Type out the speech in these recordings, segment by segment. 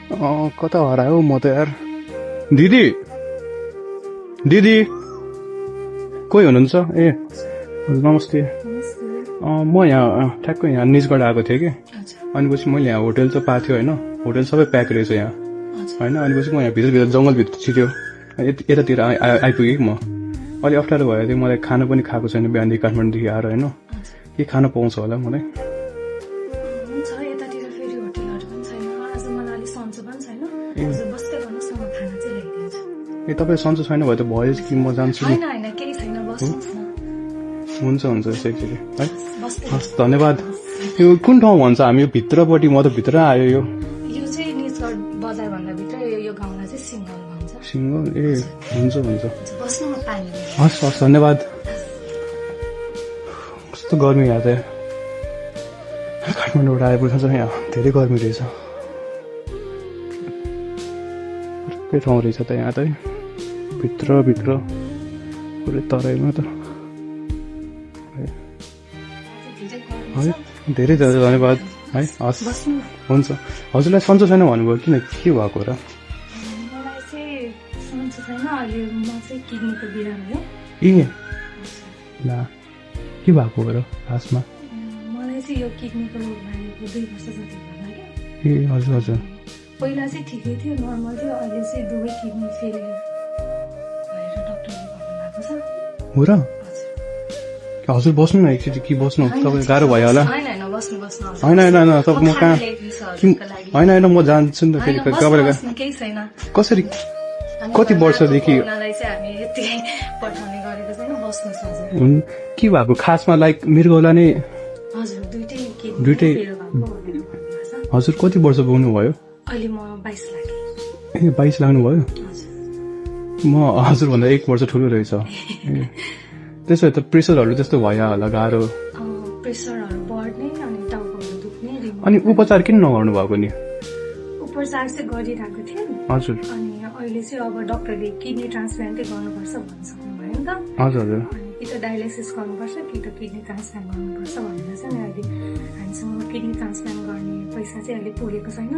कता हरायो म त यार। दिदी दिदी कोही हुनुहुन्छ? ए हजुर नमस्ते। म यहाँ ठ्याक्कै यहाँ निजगढ आएको थिएँ कि, अनि पछि मैले यहाँ होटल चाहिँ पाएको थियो होइन, होटल सबै प्याक रहेछ यहाँ होइन। अनि पछि म यहाँ भित्र जङ्गलभित्र छिट्यो यतातिर आइपुगेँ कि म। अलि अप्ठ्यारो भयो थियो मलाई, खाना पनि खाएको छैन बिहानदेखि काठमाडौँदेखि आएर होइन। के खाना पाउँछ होला मलाई? ए तपाईँ सन्चो छैन भयो त भयो कि म जान्छु नि। हुन्छ हुन्छ एकचोटि है, हस् धन्यवाद। यो कुन ठाउँ भन्छ हामी? यो भित्रपट्टि, म त भित्र आयो। यो चाहिँ निजगढ बजारभन्दा भित्र यो गाउँलाई चाहिँ सिङ्गल भन्छ। सिङ्गल? ए हुन्छ हुन्छ, बस्नु म पानी हस् हस् धन्यवाद। कस्तो गर्मी यहाँ त, काठमाडौँबाट आइपुग्छ यहाँ धेरै गर्मी रहेछ। अर्कै ठाउँ रहेछ त यहाँ त, भित्र पुरै तराईमा त है। धेरै धेरै धन्यवाद है, हस् हुन्छ। हजुरलाई सन्चो छैन भन्नुभयो, किन के भएको र? मलाई चाहिँ सन्चो छैन अहिले, म चाहिँ किडनीको बिरामी हो। ए ला के भएको हो र खासमा? मलाई चाहिँ यो किडनीको रोग लागेको 2 वर्ष जति भयो क्या। ए हजुर हजुर। पहिला चाहिँ ठिकै थियो, नर्मल थियो, अहिले चाहिँ दुवै किडनी फेलियर भएर डक्टरले भन्नुभएको छ। हो र? हजुर बस्नु न एकचोटि, कि बस्नु तपाईँ गाह्रो भयो होला। होइन होइन तपाईँ म कहाँ होइन होइन म जान्छु नि त फेरि तपाईँले केही छैन। कसरी कति वर्षदेखि पठाउने गरेको छैन, बस्नुहोस् हजुर। के भएको खासमा? लाइक मृगौला नै? हजुर दुइटै। हजुर कति वर्ष पुग्नु भयो? अहिले म 22 लाग्यो। ए 22 लाग्नुभयो? म हजुरभन्दा 1 वर्ष ठुलो रहेछ। त्यसो भए त प्रेसरहरू त्यस्तो भयो होला, गाह्रो प्रेसरहरू बढ्ने अनि टाउकोहरू दुख्ने। अनि उपचार किन नगर्नु भएको नि? उपचार चाहिँ गरिरहेको थिएँ हजुर। अनि अहिले चाहिँ अब डक्टरले किडनी ट्रान्सप्लान्टै गर्नुपर्छ भनिसक्नु भयो नि त। हजुर हजुर। अनि कि त डायलाइसिस गर्नुपर्छ कि त किडनी ट्रान्सप्लान्ट गर्नुपर्छ भनेर चाहिँ अहिले हामीसँग किडनी ट्रान्सप्लान्ट गर्ने पैसा चाहिँ अहिले पुगेको छैन।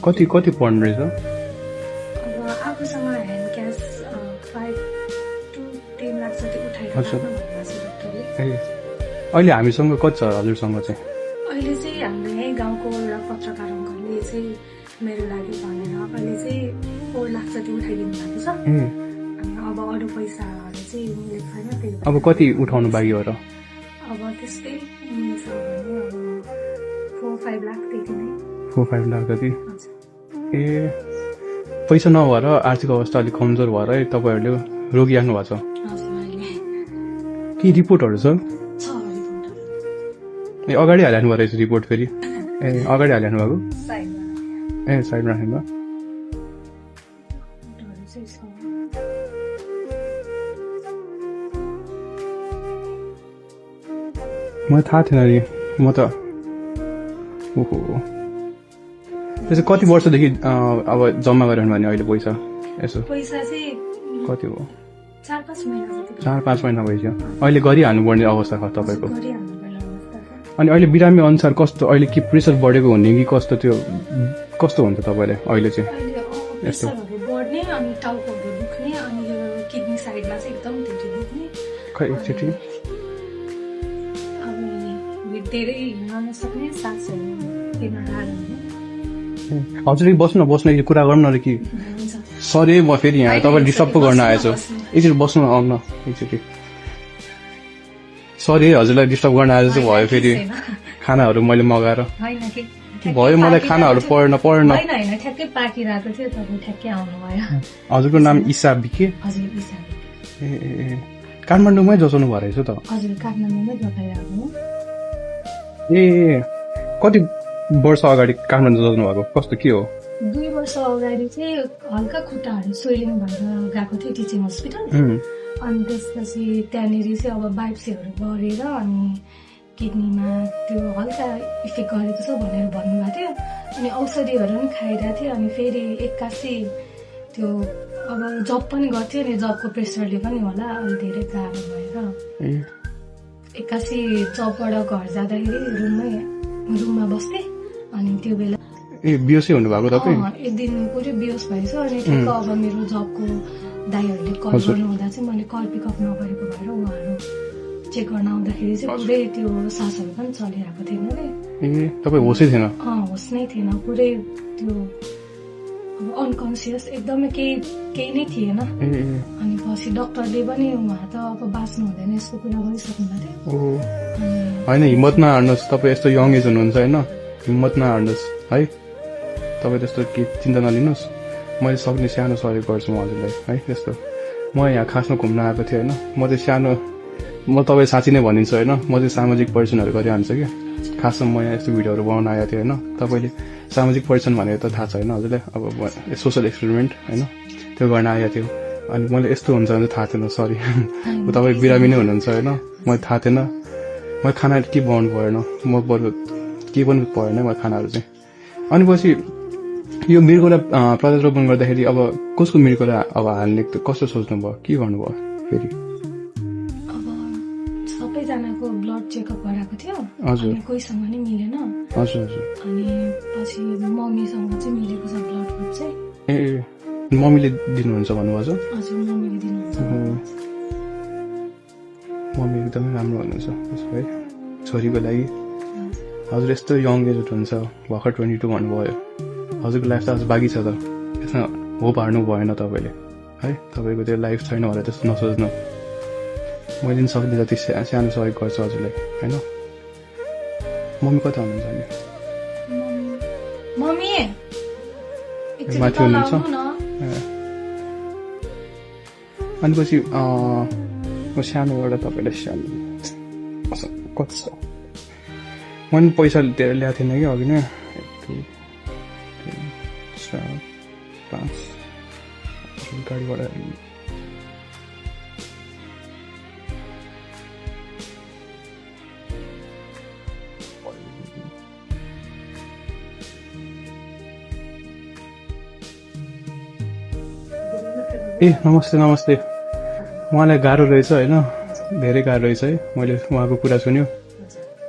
कति पर्ने रहेछ? अब आफूसँग ह्यान्ड क्यास 5 to 10 लाख जति उठाएर भन्नुभएको छ डक्टरले। अहिले हामीसँग कति छ हजुरसँग चाहिँ? अहिले चाहिँ हाम्रो यहीँ गाउँको एउटा पत्रकार अङ्कलले चाहिँ मेरो लागि भनेर अहिले चाहिँ 4 लाख जति उठाइदिनु भएको छ। अनि अब अरू पैसाहरू चाहिँ मिलेको छैन, त्यही अब कति उठाउनु बाँकी हो र? अब त्यस्तै मिल्छ भने अब 4-5 लाख त्यति नै। 4-5 लाख जति? ए पैसा नभएर आर्थिक अवस्था अलिक कमजोर भएर तपाईँहरूले रोगिराख्नु भएको छ? के रिपोर्टहरू छ? ए अगाडि हालिहाल्नु भएको रहेछ रिपोर्ट फेरि? ए अगाडि हालिहाल्नु भएको? ए साइडमा राख्नु भयो? मलाई थाहा थिएन नि, म त ओहो। त्यसो कति वर्षदेखि अब जम्मा गरेर भने अहिले पैसा यसो? पैसा चाहिँ कति हो? 4-5 महिना जति। 4-5 महिना भइसक्यो। अहिले गरिहाल्नुपर्ने अवस्था छ तपाईँको? अनि अहिले बिरामी अनुसार कस्तो, अहिले के प्रेसर बढेको हुने कि कस्तो, त्यो कस्तो हुन्छ तपाईँलाई अहिले चाहिँ? प्रेसरहरू बढ्ने अनि टाउकोहरू दुख्ने अनि यो किडनी साइडमा चाहिँ एकदम धेरै दुख्ने। खै एकचोटि अब धेरै हिँड्न नसक्ने, सासहरू फेर्न गाह्रो हुने। हजुर बस्नु न, बस्नु कुरा गर्नु न कि। सरी म फेरि यहाँ तपाईँ डिस्टर्ब पो गर्न आएछु। एकचोटि बस्नु न, आउनु न एकचोटि। सरी हजुरलाई डिस्टर्ब गर्न आएछ भयो, फेरि खानाहरू मैले मगाएर भयो, मलाई खानाहरू पढ्न ठ्याक्कै पाकिरहेको थियो, तपाईँ ठ्याक्कै आउनुभयो। हजुरको नाम इसा बिके? हजुर इसा। ए काठमाडौँमै जसाउनु भयो रहेछ त? हजुर काठमाडौँमै जसाइरहेको। ए कति वर्ष अगाडि काठमाडौँ जसाउनु भएको, कस्तो के हो? 2 वर्ष अगाडि चाहिँ हल्का खुट्टाहरू सोइलिङ भएर गएको थियो टिचिङ हस्पिटल। अनि त्यसपछि त्यहाँनिर चाहिँ अब बायोप्सीहरू गरेर अनि किडनीमा त्यो हल्का इफेक्ट गरेको छ भनेर भन्नुभएको थियो। अनि औषधिहरू पनि खाइरहेको थियो। अनि फेरि 81 त्यो अब जब पनि गर्थ्यो नि, जबको प्रेसरले पनि होला अलि धेरै गाह्रो भएर 81 जबबाट घर जाँदाखेरि रुममा बस्थेँ। अनि त्यो बेला ए बियोसै हुनुभएको तपाईँ? एक दिन पुरै बेहोस भएछ अनि ठिक्क अब मेरो जबको दाइहरूले कल गर्नुहुँदा चाहिँ मैले कल पिकअप नगरेको भएर उहाँहरू चेक गर्न आउँदाखेरि चाहिँ पुरै त्यो सासहरू पनि चलिरहेको थिएन रे। ए तपाईँ होसै थिएन? होस नै थिएन, पुरै त्यो अब अनकन्सियस एकदमै केही नै थिएन। अनि पछि डक्टरले पनि उहाँ त अब बाँच्नु हुँदैन यसको कुरा गरिसक्नु भएको थियो। होइन हिम्मत नहार्नुहोस्, तपाईँ यस्तो यङ एज हुनुहुन्छ होइन, हिम्मत नहार्नुहोस् है, तपाईँ त्यस्तो के चिन्ता नलिनुहोस्। मैले सक्ने सानो सहयोग गर्छु म हजुरलाई है। त्यस्तो म यहाँ खासमा घुम्न आएको थिएँ होइन, म चाहिँ सानो, म तपाईँ साँच्ची नै भनिदिन्छु होइन, म चाहिँ सामाजिक परिचयहरू गरिहाल्छु क्या। खासमा म यहाँ यस्तो भिडियोहरू बनाउन आएको थिएँ होइन। तपाईँले सामाजिक परिचय भनेर त थाहा छ होइन हजुरलाई, अब सोसल एक्सपेरिमेन्ट होइन त्यो गर्न आएको थियो। अनि मैले यस्तो हुन्छ भने थाहा थिएन, सरी तपाईँ बिरामी नै हुनुहुन्छ होइन, मलाई थाहा थिएन। मैले खाना के बनाउनु भएन, म बरु के पनि भएन मलाई खानाहरू चाहिँ। अनि पछि यो मृगौला प्रत्यारोपण गर्दाखेरि अब कसको मृगौला अब हाल्ने कस्तो सोच्नुभयो, के गर्नुभयो फेरि? अब सबैजनाको ब्लड चेकअप गराएको थियो, हजुर, कोहीसँग नै मिलेन। हजुर हजुर। अनि पछि मम्मीसँग चाहिँ मिलेको छ ब्लड ग्रुप चाहिँ। ए मम्मीले दिनुहुन्छ भन्नुभएको छ? हजुर मम्मीले दिनुहुन्छ। मम्मी एकदमै राम्रो हुनुहुन्छ है छोरीको लागि। हजुर यस्तो यङ एज हुन्छ, भर्खर 22 भन्नुभयो, हजुरको लाइफ त अझ बाँकी छ त, त्यसमा होप हार्नु भएन तपाईँले है। तपाईँको त्यो लाइफ छैन भनेर त्यस्तो नसोच्नु। मैले पनि सक्ने जति सानो सहयोग गर्छु हजुरलाई होइन। मम्मी कता हुनुहुन्छ नि? मम्मी माथि हुनुहुन्छ? अनि पछि म सानो एउटा तपाईँलाई सानो कति छ, मैले पैसा धेरै ल्याएको थिएन कि अघि नै, 1 2 3 4 5 गाडीबाट ए नमस्ते नमस्ते। उहाँलाई गाह्रो रहेछ होइन, धेरै गाह्रो रहेछ है, मैले उहाँको कुरा सुन्यो,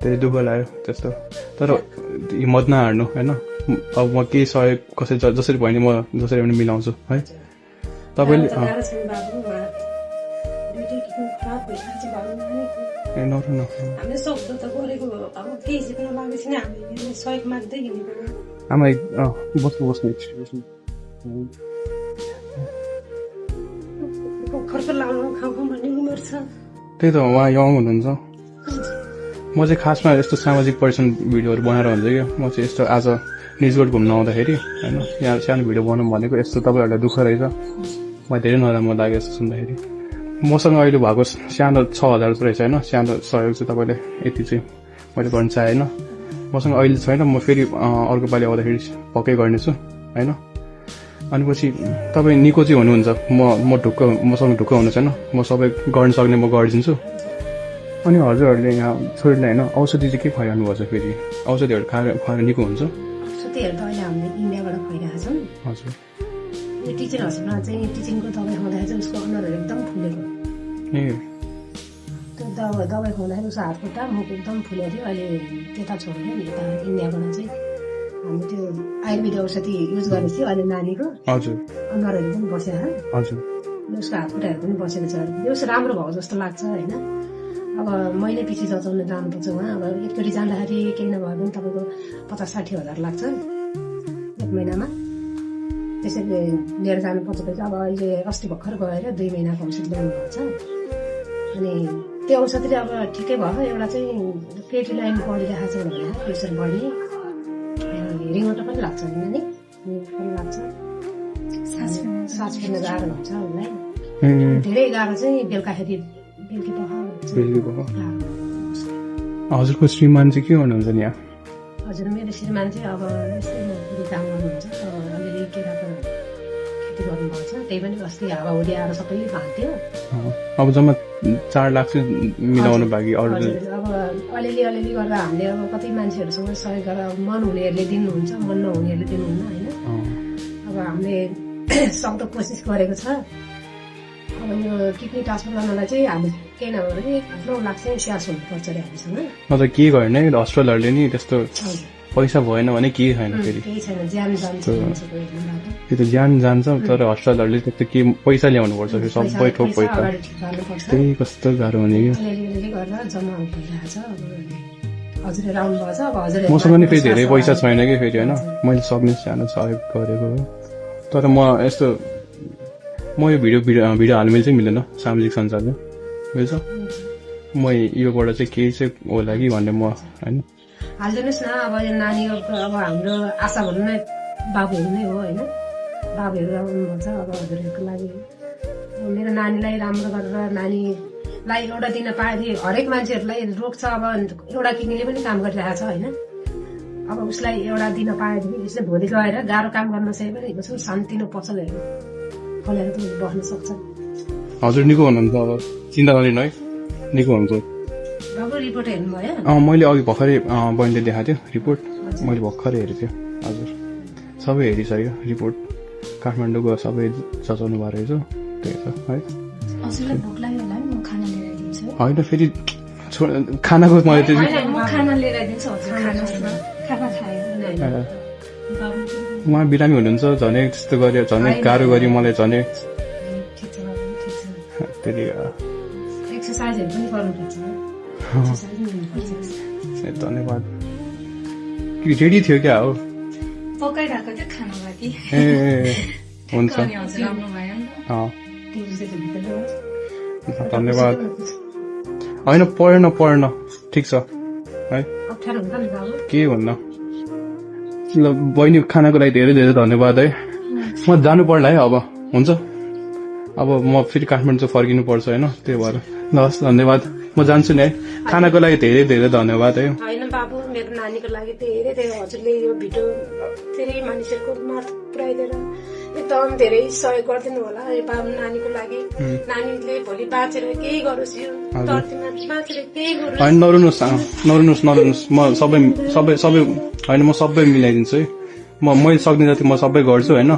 धेरै दुःख लाग्यो त्यस्तो। तर हिम्मत नहार्नु होइन, अब म केही सहयोग कसरी जसरी भयो नि म जसरी पनि मिलाउँछु है। तपाईँले ए नर न आमा बस्नु बस्नु एकछिन। त्यही त उहाँ यङ हुनुहुन्छ। म चाहिँ खासमा यस्तो सामाजिक पर्सन भिडियोहरू बनाएर हुन्छ क्या। म चाहिँ यस्तो आज निजगढ घुम्न आउँदाखेरि होइन यहाँ सानो भिडियो बनाउँ भनेको यस्तो तपाईँहरूलाई दुःख रहेछ, मलाई धेरै नराम्रो लाग्यो यस्तो सुन्दाखेरि। मसँग अहिले भएको सानो 6000 रहेछ होइन, सानो सहयोग चाहिँ तपाईँले यति चाहिँ मैले गर्न चाहेँ होइन। मसँग अहिले छैन, म फेरि अर्को पालि आउँदाखेरि पक्कै गर्नेछु होइन। अनि पछि तपाईँ निको चाहिँ हुनुहुन्छ, म ढुक्क, मसँग ढुक्क हुनु छैन, म सबै गर्न सक्ने म गरिदिन्छु। अनि हजुरहरूले यहाँ छोरीलाई होइन औषधि चाहिँ के खुवाइरहनु भएको छ फेरि? औषधिहरू खुवाएर निको हुन्छ? औषधिहरू त अहिले हामीले इन्डियाबाट खुवाइरहेको छौँ। हजुर। यो टिचिङ हस्पिटलमा चाहिँ टिचिङको दबाई खुवाउँदाखेरि चाहिँ उसको अनुहारहरू एकदम फुलेको। ए त्यो दबाई खुवाउँदाखेरि उसको हात खुट्टा मुख एकदम फुलेको थियो। अहिले त्यता छोडेर नि यता इन्डियाबाट चाहिँ हामीले त्यो आयुर्वेद औषधि युज गरेको थियो अहिले नानीको। हजुर। अनुहारहरू पनि बसेको छ। हजुर। उसको हात खुट्टाहरू पनि बसेको छ। यो राम्रो भएको जस्तो लाग्छ होइन। अब मैले पछि जचाउन जानुपर्छ उहाँ। अब एकचोटि जाँदाखेरि केही नभए पनि तपाईँको 50-60 हजार लाग्छ 1 महिनामा। त्यसैले लिएर जानुपर्छ। अब अहिले अस्ति भर्खर गएर 2 महिनाको औषध ल्याउनु भएको छ। अनि त्यो औषधिले अब ठिकै भयो। एउटा चाहिँ केटी लाइन बढिरहेको छ भने प्रेसर बढ्ने, रिङोटो पनि लाग्छ नि पनि लाग्छ, सास फेर्न गाह्रो हुन्छ उसलाई। धेरै गाह्रो चाहिँ बेलुकाखेरि हजुरको श्रीमान चाहिँ के गर्नुहुन्छ नि यहाँ? हजुर मेरो श्रीमान चाहिँ अब यस्तै नोकरी काम गर्नुहुन्छ। अलिअलि केराको खेती गर्नुभएको छ। त्यही पनि अस्ति हावाहुरी आएर सबैले भाँच्यो। अब जम्मा 4 लाख चाहिँ मिलाउनु बाँकी अरू? अब अलिअलि गर्दा हामीले अब कति मान्छेहरूसँग सहयोग गरेर मन हुनेहरूले दिनुहुन्छ, मन नहुनेहरूले दिनुहुन्न होइन। अब हामीले सक्दो कोसिस गरेको छ। अब यो किडनी ट्रान्सफर गर्नलाई चाहिँ हामी केही नभए 9 लाख चाहिँ स्यास हुनुपर्छ अरे हामीसँग। मतलब के गर्ने हस्पिटलहरूले नि त्यस्तो पैसा भएन भने केही छैन फेरि केही छैन ज्यान जान्छ मान्छेको हेर्नु बाटो त्यो त ज्यान जान्छ तर हस्पिटलहरूले त्यस्तो के पैसा ल्याउनु पर्छ फेरि सबै ठोक पैसा अगाडि ठिक गर्नुपर्छ त्यही कस्तो गाह्रो हुने कि अलिअलि गरेर जम्मा भइरहेको छ अब हजुरहरू आउनुभएको छ अब हजुरहरू मसँग पनि फेरि धेरै पैसा छैन कि फेरि होइन मैले सक्ने सानो सहयोग गरेको हो तर म यस्तो म यो भिडियो हाल्नु चाहिँ मिल्दैन सामाजिक सञ्जालमा बुझ्छ म योबाट चाहिँ केही चाहिँ होला कि भन्ने म होइन हालिदिनुहोस् न अब यो नानीको अब हाम्रो आशा भन्नु नै बाबुहरू नै हो होइन बाबुहरू आउनुभएको छ अब हजुरहरूको लागि मेरो नानीलाई राम्रो गरेर नानीलाई एउटा दिन पाएदेखि हरेक मान्छेहरूलाई रोग छ अब एउटा किनीले पनि काम गरिरहेको छ होइन अब उसलाई एउटा दिन पाएदेखि उसले भोलि गएर गाह्रो काम गर्न सके पनि उसको सानोतिनो पसलहरू खोलेर त बस्न सक्छ हजुर निको हुनुहुन्छ अब चिन्ता नलिनु है निको हुन्छ बाबु रिपोर्ट हेर्नुभयो मैले अघि भर्खरै बहिनीले देखाएको थियो रिपोर्ट मैले भर्खरै हेरेको थिएँ हजुर सबै हेरिसक्यो रिपोर्ट काठमाडौँको सबै जचाउनु भएको रहेछ त्यही छ है हजुरलाई भोक लाग्यो होला नि म खाना लिएर आइदिन्छु होइन फेरि खानाको मैले त्यो होइन म खाना लिएर आइदिन्छु हजुर खाना खायो उहाँ बिरामी हुनुहुन्छ झनै त्यस्तो गऱ्यो झनै गाह्रो गऱ्यो मलाई झनै ठिक छ बाबु ठिक छ त्यति एक्सर्साइजहरू पनि गर्नुपर्छ एक्सर्साइज पनि गर्नुपर्छ धन्यवाद रेडी थियो क्या हो पकाइरहेको थियो खाना लागि ए हुन्छ अनि हजुर आउनु भयो नि त धन्यवाद होइन पढ्न ठिक छ है अप्ठ्यारो हुन्छ नि बाबु के भन्न ल बहिनी खानाको लागि धेरै धेरै धन्यवाद है म जानु पर्ला है अब हुन्छ अब म फेरि काठमाडौँ चाहिँ फर्किनु पर्छ होइन त्यही भएर ल हस् धन्यवाद म जान्छु नि है खानाको लागि धेरै धेरै धन्यवाद है होइन बाबु मेरो नानीको लागि धेरै धेरै हजुरले यो भिडियो धेरै मानिसहरूको मार्फत पुऱ्याइदिएर एकदम धेरै सहयोग गरिदिनु होला यो बाबु नानीको लागि नानीले भोलि बाँचेर केही गरोस् यो धरतीमा बाँचेर केही गरोस् होइन नरुनुहोस् म सबै होइन म सबै मिलाइदिन्छु है मैले सक्ने जति म सबै गर्छु होइन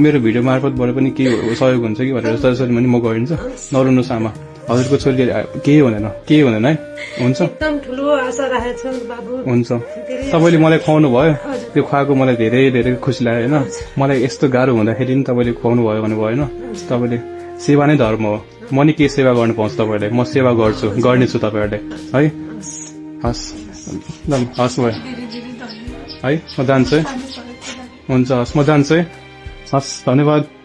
मेरो भिडियो मार्फतबाट पनि केही सहयोग हुन्छ कि भनेर त्यसरी पनि म गरिदिन्छु नरुनुहोस् आमा हजुरको छोरीले केही हुँदैन है हुन्छ एकदम ठुलो आशा राखेको छु बाबु हुन्छ तपाईँले मलाई खुवाउनु भयो त्यो खुवाएको मलाई धेरै धेरै खुसी लाग्यो होइन मलाई यस्तो गाह्रो हुँदाखेरि पनि तपाईँले खुवाउनु भयो भने भयो होइन तपाईँले सेवा नै धर्म हो म नि के सेवा गर्नु पाउँछु तपाईँलाई म सेवा गर्छु गर्नेछु तपाईँहरूले है हस् हस् भयो है म जान्छु है हुन्छ हस् म जान्छु है हस् धन्यवाद